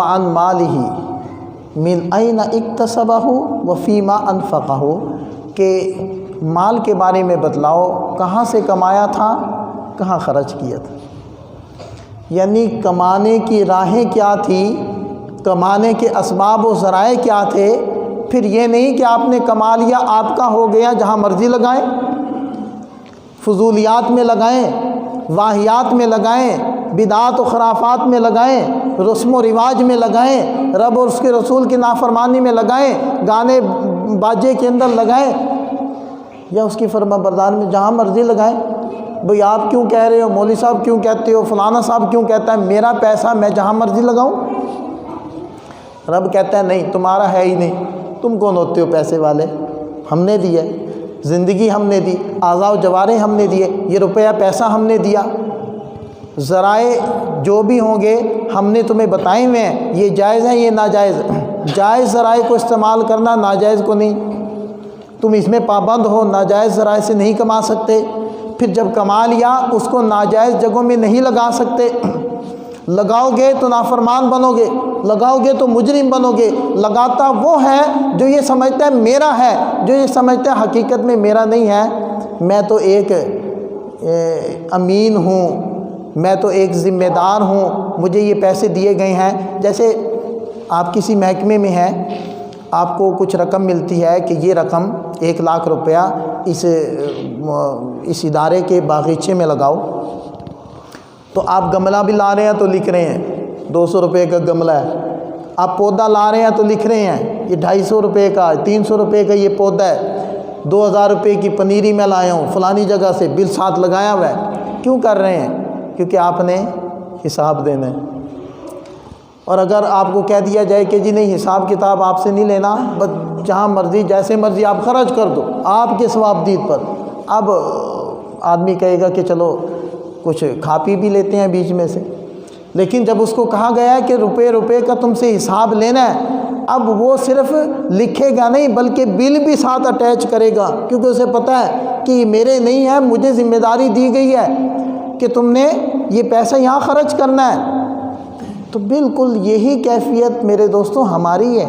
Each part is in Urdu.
وعن مالہ من این اکتسبہ وفیما انفقہ، کہ مال کے بارے میں بتلاؤ، کہاں سے کمایا تھا، کہاں خرچ کیا تھا۔ یعنی کمانے کی راہیں کیا تھی، کمانے کے اسباب و ذرائع کیا تھے۔ پھر یہ نہیں کہ آپ نے کما لیا آپ کا ہو گیا، جہاں مرضی لگائیں، فضولیات میں لگائیں، واہیات میں لگائیں، بدعات و خرافات میں لگائیں، رسم و رواج میں لگائیں، رب اور اس کے رسول کی نافرمانی میں لگائیں، گانے باجے کے اندر لگائیں، یا اس کی فرما برداری میں جہاں مرضی لگائیں۔ بھئی آپ کیوں کہہ رہے ہو، مولوی صاحب کیوں کہتے ہو، فلانا صاحب کیوں کہتا ہے میرا پیسہ میں جہاں مرضی لگاؤں؟ رب کہتا ہے نہیں، تمہارا ہے ہی نہیں، تم کون ہوتے ہو پیسے والے؟ ہم نے دیا، زندگی ہم نے دی، اعضاء و جوارح ہم نے دیے، یہ روپیہ پیسہ ہم نے دیا، ذرائع جو بھی ہوں گے ہم نے تمہیں بتائے ہوئے ہیں، یہ جائز ہیں یہ ناجائز، جائز ذرائع کو استعمال کرنا، ناجائز کو نہیں۔ تم اس میں پابند ہو، ناجائز ذرائع سے نہیں کما سکتے، پھر جب کما لیا اس کو ناجائز جگہوں میں نہیں لگا سکتے۔ لگاؤ گے تو نافرمان بنو گے، لگاؤ گے تو مجرم بنو گے۔ لگاتا وہ ہے جو یہ سمجھتا ہے میرا ہے، جو یہ سمجھتا ہے حقیقت میں میرا نہیں ہے، میں تو ایک امین ہوں، میں تو ایک ذمہ دار ہوں، مجھے یہ پیسے دیے گئے ہیں۔ جیسے آپ کسی محکمے میں ہیں، آپ کو کچھ رقم ملتی ہے کہ یہ رقم 1,00,000 روپیہ اس ادارے کے باغیچے میں لگاؤ، تو آپ گملہ بھی لا رہے ہیں تو لکھ رہے ہیں 200 روپے کا گملہ ہے، آپ پودا لا رہے ہیں تو لکھ رہے ہیں یہ 250 روپے کا، 300 روپے کا یہ پودا ہے، 2000 روپے کی پنیری میں لایا ہوں فلانی جگہ سے، بل ساتھ لگایا ہوا ہے۔ کیوں کر رہے ہیں؟ کیونکہ آپ نے حساب دینا ہے۔ اور اگر آپ کو کہہ دیا جائے کہ جی نہیں حساب کتاب آپ سے نہیں لینا، بس جہاں مرضی جیسے مرضی آپ خرچ کر دو آپ کے ثواب دید پر، اب آدمی کہے گا کہ چلو کچھ کھا پی بھی لیتے ہیں بیچ میں سے۔ لیکن جب اس کو کہا گیا ہے کہ روپے کا تم سے حساب لینا ہے، اب وہ صرف لکھے گا نہیں بلکہ بل بھی ساتھ اٹیچ کرے گا، کیونکہ اسے پتہ ہے کہ یہ میرے نہیں ہے، مجھے ذمہ داری دی گئی ہے کہ تم نے یہ پیسہ یہاں خرچ کرنا ہے۔ تو بالکل یہی کیفیت میرے دوستوں ہماری ہے،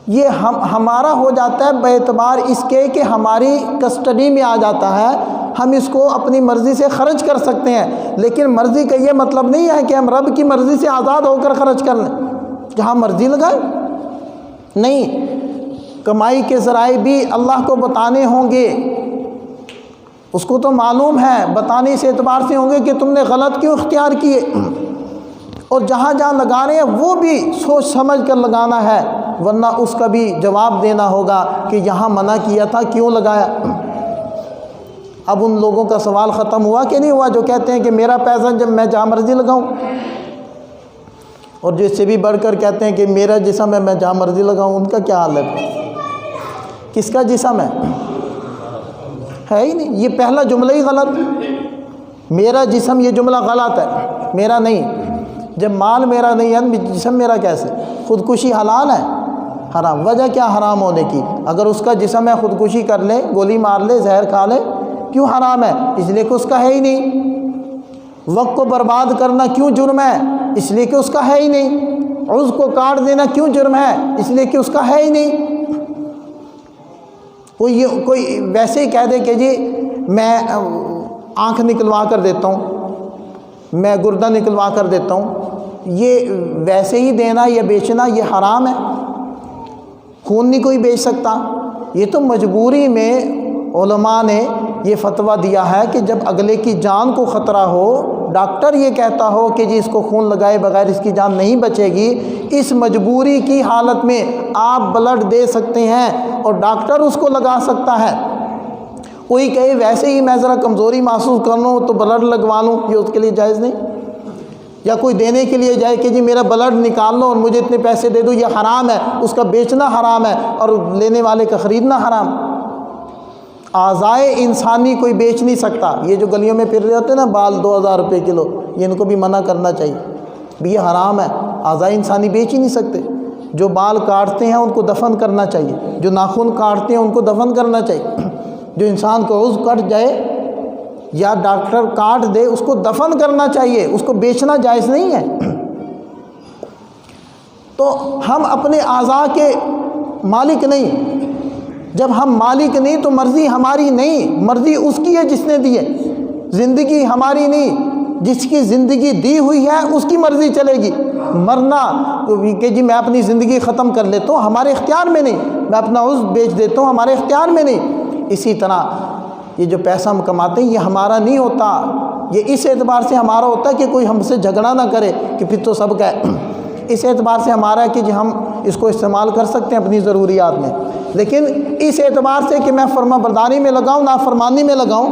یہ ہمارا ہو جاتا ہے بے اعتبار اس کے کہ ہماری کسٹڈی میں آ جاتا ہے، ہم اس کو اپنی مرضی سے خرچ کر سکتے ہیں۔ لیکن مرضی کا یہ مطلب نہیں ہے کہ ہم رب کی مرضی سے آزاد ہو کر خرچ کر لیں، جہاں مرضی لگائیں، نہیں۔ کمائی کے ذرائع بھی اللہ کو بتانے ہوں گے، اس کو تو معلوم ہے، بتانے اس اعتبار سے ہوں گے کہ تم نے غلط کیوں اختیار کیے، اور جہاں جہاں لگا رہے ہیں وہ بھی سوچ سمجھ کر لگانا ہے، ورنہ اس کا بھی جواب دینا ہوگا کہ یہاں منع کیا تھا کیوں لگایا۔ اب ان لوگوں کا سوال ختم ہوا کہ نہیں ہوا جو کہتے ہیں کہ میرا پیسہ جب میں جہاں مرضی لگاؤں، اور جس سے بھی بڑھ کر کہتے ہیں کہ میرا جسم ہے میں جہاں مرضی لگاؤں، ان کا کیا حال ہے؟ کس کا جسم ہے ہی نہیں، یہ پہلا جملہ ہی غلط، میرا جسم یہ جملہ غلط ہے، میرا نہیں۔ جب مال میرا نہیں ہے جسم میرا کیسے؟ خودکشی حلال ہے حرام؟ وجہ کیا حرام ہونے کی؟ اگر اس کا جسم ہے خودکشی کر لے، گولی مار لے، زہر کھا لے، کیوں حرام ہے؟ اس لیے کہ اس کا ہے ہی نہیں۔ وقت کو برباد کرنا کیوں جرم ہے؟ اس لیے کہ اس کا ہے ہی نہیں۔ عضو کو کاٹ دینا کیوں جرم ہے؟ اس لیے کہ اس کا ہے ہی نہیں۔ کوئی ویسے ہی کہہ دے کہ جی میں آنکھ نکلوا کر دیتا ہوں، میں گردہ نکلوا کر دیتا ہوں، یہ ویسے ہی دینا یا بیچنا یہ حرام ہے۔ خون نہیں کوئی بیچ سکتا، یہ تو مجبوری میں علماء نے یہ فتویٰ دیا ہے کہ جب اگلے کی جان کو خطرہ ہو، ڈاکٹر یہ کہتا ہو کہ جی اس کو خون لگائے بغیر اس کی جان نہیں بچے گی، اس مجبوری کی حالت میں آپ بلڈ دے سکتے ہیں اور ڈاکٹر اس کو لگا سکتا ہے۔ کوئی کہے ویسے ہی میں ذرا کمزوری محسوس کر لوں تو بلڈ لگوا لوں، یہ اس کے لیے جائز نہیں۔ یا کوئی دینے کے لیے جائے کہ جی میرا بلڈ نکال لو اور مجھے اتنے پیسے دے دو، یہ حرام ہے، اس کا بیچنا حرام ہے اور لینے والے کا خریدنا حرام۔ اعضائے انسانی کوئی بیچ نہیں سکتا۔ یہ جو گلیوں میں پھر رہے ہوتے ہیں نا بال 2000 روپے کلو، یہ ان کو بھی منع کرنا چاہیے، بھی یہ حرام ہے، اعضائے انسانی بیچ ہی نہیں سکتے۔ جو بال کاٹتے ہیں ان کو دفن کرنا چاہیے، جو ناخن کاٹتے ہیں ان کو دفن کرنا چاہیے۔ جو انسان کو عضو کٹ جائے یا ڈاکٹر کاٹ دے اس کو دفن کرنا چاہیے، اس کو بیچنا جائز نہیں ہے۔ تو ہم اپنے اعضاء کے مالک نہیں، جب ہم مالک نہیں تو مرضی ہماری نہیں، مرضی اس کی ہے جس نے دی ہے، زندگی ہماری نہیں، جس کی زندگی دی ہوئی ہے اس کی مرضی چلے گی۔ مرنا کہ جی میں اپنی زندگی ختم کر لیتا ہوں، ہمارے اختیار میں نہیں، میں اپنا عضو بیچ دیتا ہوں، ہمارے اختیار میں نہیں۔ اسی طرح یہ جو پیسہ ہم کماتے ہیں یہ ہمارا نہیں ہوتا، یہ اس اعتبار سے ہمارا ہوتا ہے کہ کوئی ہم سے جھگڑا نہ کرے کہ پھر تو سب کا ہے، اس اعتبار سے ہمارا ہے کہ جی ہم اس کو استعمال کر سکتے ہیں اپنی ضروریات میں، لیکن اس اعتبار سے کہ میں فرما برداری میں لگاؤں، نافرمانی میں لگاؤں،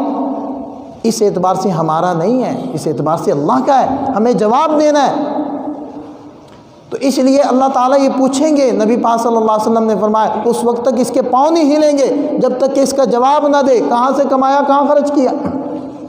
اس اعتبار سے ہمارا نہیں ہے، اس اعتبار سے اللہ کا ہے، ہمیں جواب دینا ہے۔ تو اس لیے اللہ تعالیٰ یہ پوچھیں گے، نبی پاک صلی اللہ علیہ وسلم نے فرمایا اس وقت تک اس کے پاؤں نہیں ہلیں گے جب تک کہ اس کا جواب نہ دے، کہاں سے کمایا، کہاں خرچ کیا۔